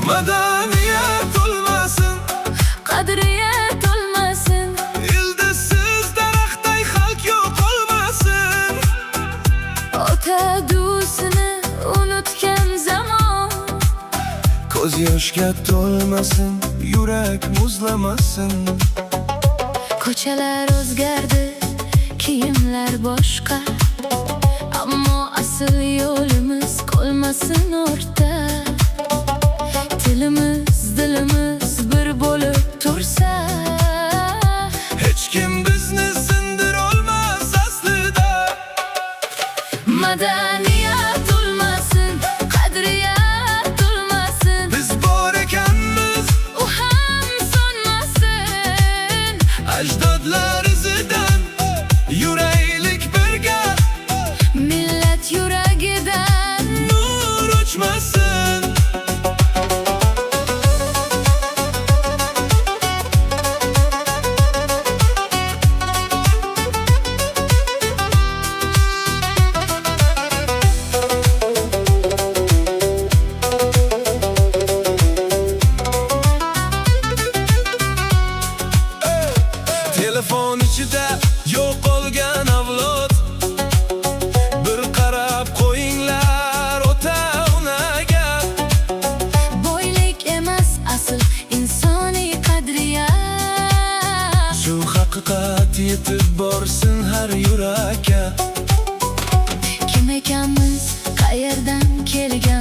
Madaniyet olmasın, qadriyat olmasın, ildizsiz daraxtday xalq yo'q olmasın. otadusini unutgan zamon. Ko'z yoshga to'lmasin, yurak muzlamasın. Ko'chalar o'zgardi, kiyimlar boshqa, ammo asl yo'limiz qolmasin o'rta. Tilimiz, dilimiz bir bo'lib tursa, Hech kim bizni sindir olmas aslida. madaniyat olmasin, qadriyat olmasin, Biz bor ekanmiz, u ham so'nmasin. ajdodlar izidan yuraylik birga, Millat yuragidan nur o'chmasin. Telefon ichida yo'qolgan avlod, bir qarab qo'yinglar ota onaga. boylik emas asl insoniy qadriyat. Shu haqiqat yetib borsin har yurakka. Kim ekanmiz, qayerdan kelgan